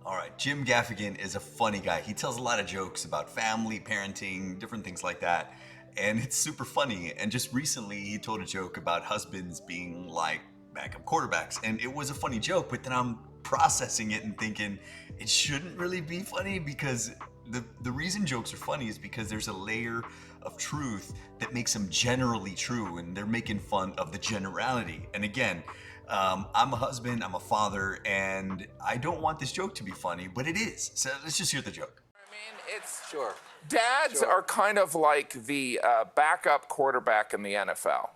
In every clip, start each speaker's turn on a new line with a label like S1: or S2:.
S1: All right, Jim Gaffigan is a funny guy. He tells a lot of jokes about family, parenting, different things like that. And it's super funny. And just recently, he told a joke about husbands being like backup quarterbacks. And it was a funny joke, but then I'm processing it and thinking it shouldn't really be funny because the reason jokes are funny is because there's a layer of truth that makes them generally true, and they're making fun of the generality. And again, I'm a husband, I'm a father, and I don't want this joke to be funny, but it is. So let's just hear the joke.
S2: I mean, it's
S3: Sure.
S2: dads
S3: Sure.
S2: are kind of like the backup quarterback in the NFL.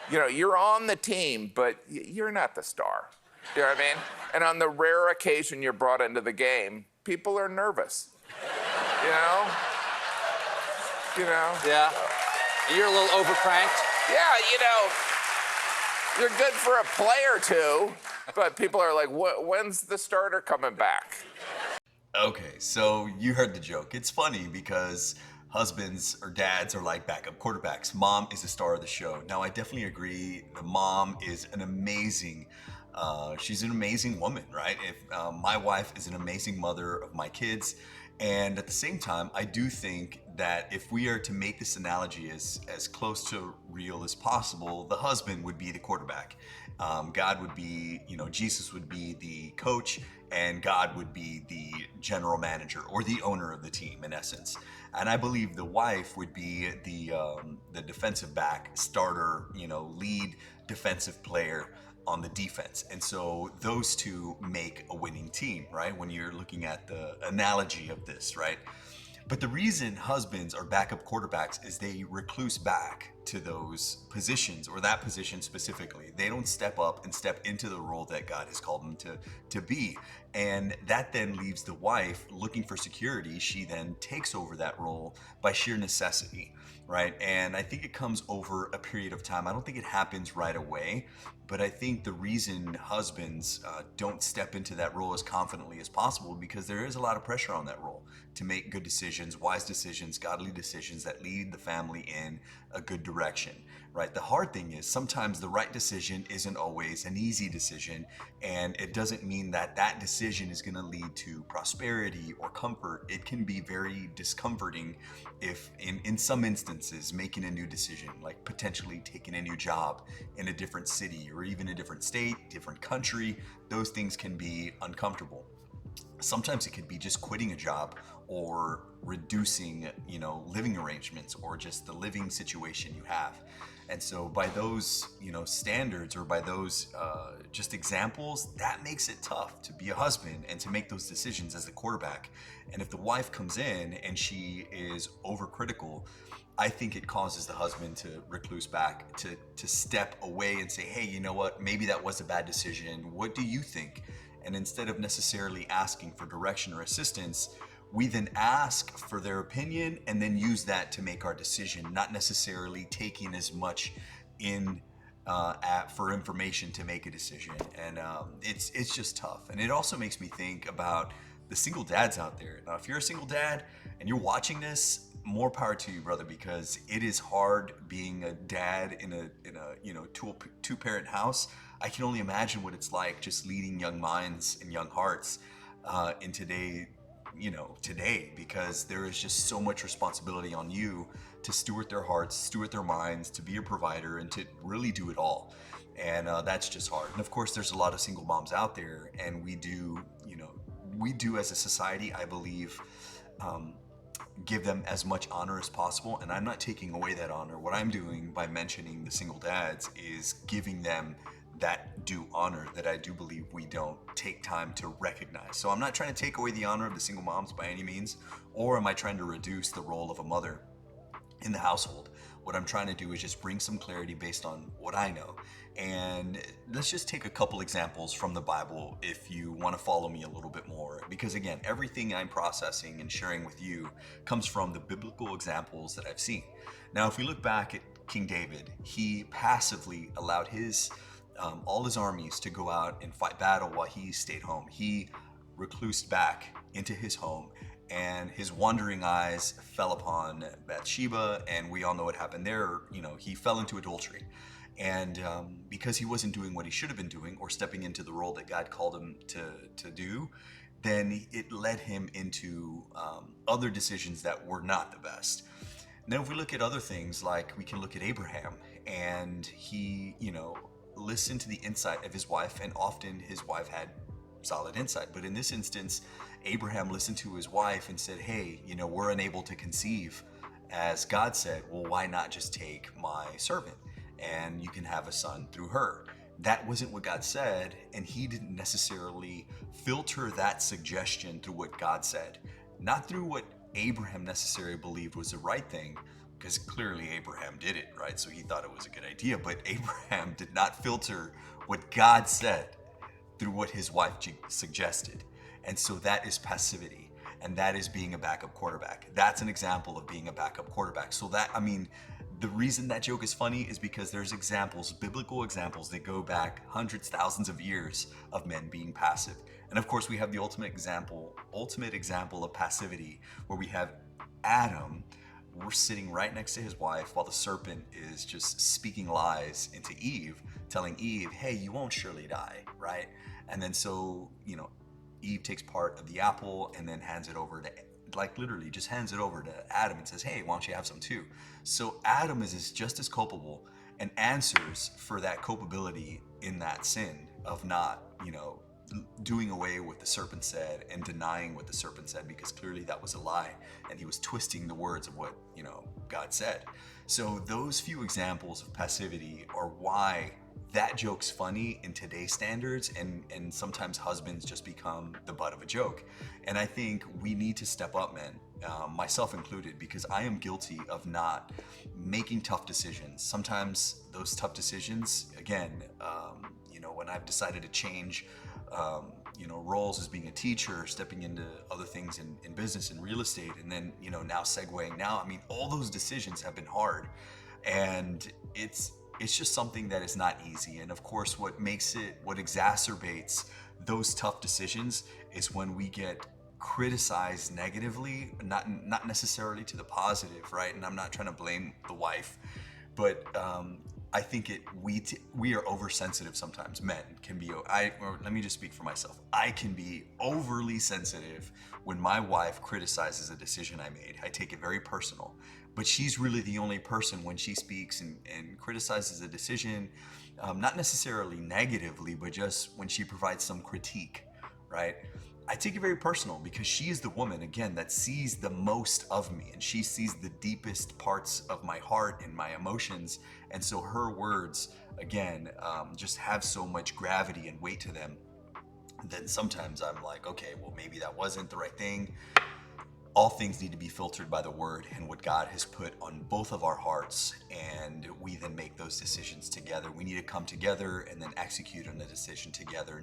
S2: You know, you're on the team, but you're not the star. You know what I mean? And on the rare occasion you're brought into the game, people are nervous. You know? You know?
S3: Yeah. You're a little overcranked.
S2: Yeah, you know, you're good for a play or two, but people are like, when's the starter coming back?
S1: Okay, so you heard the joke. It's funny because husbands or dads are like backup quarterbacks. Mom is the star of the show. Now, I definitely agree. The mom is an amazing, she's an amazing woman, right? If my wife is an amazing mother of my kids, and at the same time, I do think that if we are to make this analogy as close to real as possible, the husband would be the quarterback. God would be, Jesus would be the coach, and God would be the general manager or the owner of the team, in essence. And I believe the wife would be the defensive back, starter, lead defensive player on the defense. And so those two make a winning team, right? When you're looking at the analogy of this, right? But the reason husbands are backup quarterbacks is they recluse back to those positions, or that position specifically. They don't step up and step into the role that God has called them to be. And that then leaves the wife looking for security. She then takes over that role by sheer necessity, right? And I think it comes over a period of time. I don't think it happens right away, but I think the reason husbands don't step into that role as confidently as possible because there is a lot of pressure on that role to make good decisions, wise decisions, godly decisions that lead the family in a good direction, right? The hard thing is sometimes the right decision isn't always an easy decision, and it doesn't mean that that decision is going to lead to prosperity or comfort. It can be very discomforting if in some instances making a new decision, like potentially taking a new job in a different city or even a different state, different country, those things can be uncomfortable. Sometimes it could be just quitting a job or reducing, living arrangements or just the living situation you have. And so by those, standards or by those just examples, that makes it tough to be a husband and to make those decisions as the quarterback. And if the wife comes in and she is overcritical, I think it causes the husband to recluse back, to step away and say, hey, you know what, maybe that was a bad decision. What do you think? And instead of necessarily asking for direction or assistance, we then ask for their opinion and then use that to make our decision, not necessarily taking as much in for information to make a decision. And it's just tough. And it also makes me think about the single dads out there. Now, if you're a single dad and you're watching this, more power to you, brother, because it is hard being a dad in a two-parent house. I can only imagine what it's like just leading young minds and young hearts in today, because there is just so much responsibility on you to steward their hearts, steward their minds, to be a provider, and to really do it all. And that's just hard. And of course, there's a lot of single moms out there, and we do as a society, I believe, give them as much honor as possible. And I'm not taking away that honor. What I'm doing by mentioning the single dads is giving them that due honor that I do believe we don't take time to recognize. So I'm not trying to take away the honor of the single moms by any means, or am I trying to reduce the role of a mother in the household. What I'm trying to do is just bring some clarity based on what I know. And let's just take a couple examples from the Bible if you want to follow me a little bit more. Because again, everything I'm processing and sharing with you comes from the biblical examples that I've seen. Now, if we look back at King David, he passively allowed all his armies to go out and fight battle while he stayed home. He reclused back into his home, and his wandering eyes fell upon Bathsheba, and we all know what happened there. He fell into adultery. And because he wasn't doing what he should have been doing or stepping into the role that God called him to do, then it led him into other decisions that were not the best. Now, if we look at other things, like we can look at Abraham, and he, listened to the insight of his wife, and often his wife had solid insight. But in this instance, Abraham listened to his wife and said, hey, we're unable to conceive as God said. Well, why not just take my servant and you can have a son through her? That wasn't what God said, and he didn't necessarily filter that suggestion through what God said, not through what Abraham necessarily believed was the right thing, because clearly Abraham did it, right? So he thought it was a good idea, but Abraham did not filter what God said through what his wife suggested. And so that is passivity, and that is being a backup quarterback. That's an example of being a backup quarterback. So the reason that joke is funny is because there's examples, biblical examples, that go back hundreds, thousands of years of men being passive. And of course, we have the ultimate example of passivity, where we have Adam. We're sitting right next to his wife while the serpent is just speaking lies into Eve, telling Eve, hey, you won't surely die, right? And then so, Eve takes part of the apple and then hands it over to, literally just hands it over to Adam and says, hey, why don't you have some too? So Adam is just as culpable and answers for that culpability in that sin of not, doing away with what the serpent said and denying what the serpent said, because clearly that was a lie and he was twisting the words of what, God said. So those few examples of passivity are why that joke's funny in today's standards, and sometimes husbands just become the butt of a joke. And I think we need to step up, men, myself included, because I am guilty of not making tough decisions. Sometimes those tough decisions, again, when I've decided to change roles as being a teacher, stepping into other things in business and real estate, and then, now segueing now, all those decisions have been hard, and it's just something that is not easy. And of course, what exacerbates those tough decisions is when we get criticized negatively, not necessarily to the positive, right? And I'm not trying to blame the wife, but I think we are oversensitive sometimes. Men can be, or let me just speak for myself. I can be overly sensitive when my wife criticizes a decision I made. I take it very personal. But she's really the only person when she speaks and criticizes a decision, not necessarily negatively, but just when she provides some critique, right? I take it very personal, because she is the woman, again, that sees the most of me, and she sees the deepest parts of my heart and my emotions. And so her words, again, just have so much gravity and weight to them. Then sometimes I'm like, okay, well, maybe that wasn't the right thing. All things need to be filtered by the word and what God has put on both of our hearts, and we then make those decisions together. We need to come together and then execute on the decision together.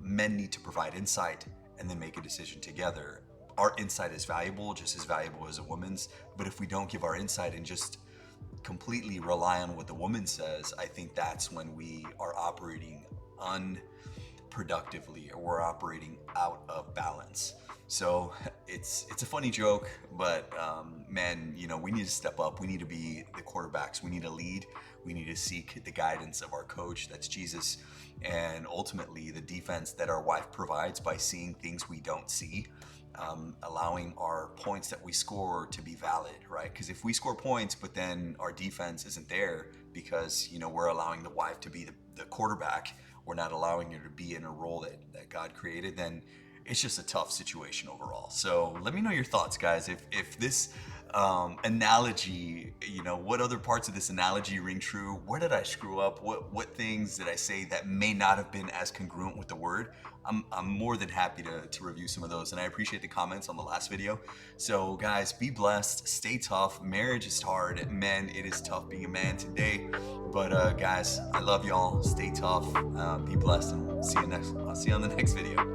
S1: Men need to provide insight and then make a decision together. Our insight is valuable, just as valuable as a woman's. But if we don't give our insight and just completely rely on what the woman says, I think that's when we are operating unproductively, or we're operating out of balance. So it's a funny joke, but men, we need to step up. We need to be the quarterbacks. We need to lead. We need to seek the guidance of our coach, that's Jesus, and ultimately the defense that our wife provides by seeing things we don't see, allowing our points that we score to be valid, right? Because if we score points, but then our defense isn't there because, we're allowing the wife to be the quarterback, we're not allowing her to be in a role that God created, then it's just a tough situation overall. So let me know your thoughts, guys. If this analogy, what other parts of this analogy ring true? Where did I screw up? What things did I say that may not have been as congruent with the word? I'm more than happy to review some of those, and I appreciate the comments on the last video. So guys, be blessed, stay tough. Marriage is hard. Men, it is tough being a man today. But guys, I love y'all. Stay tough, be blessed, and I'll see you on the next video.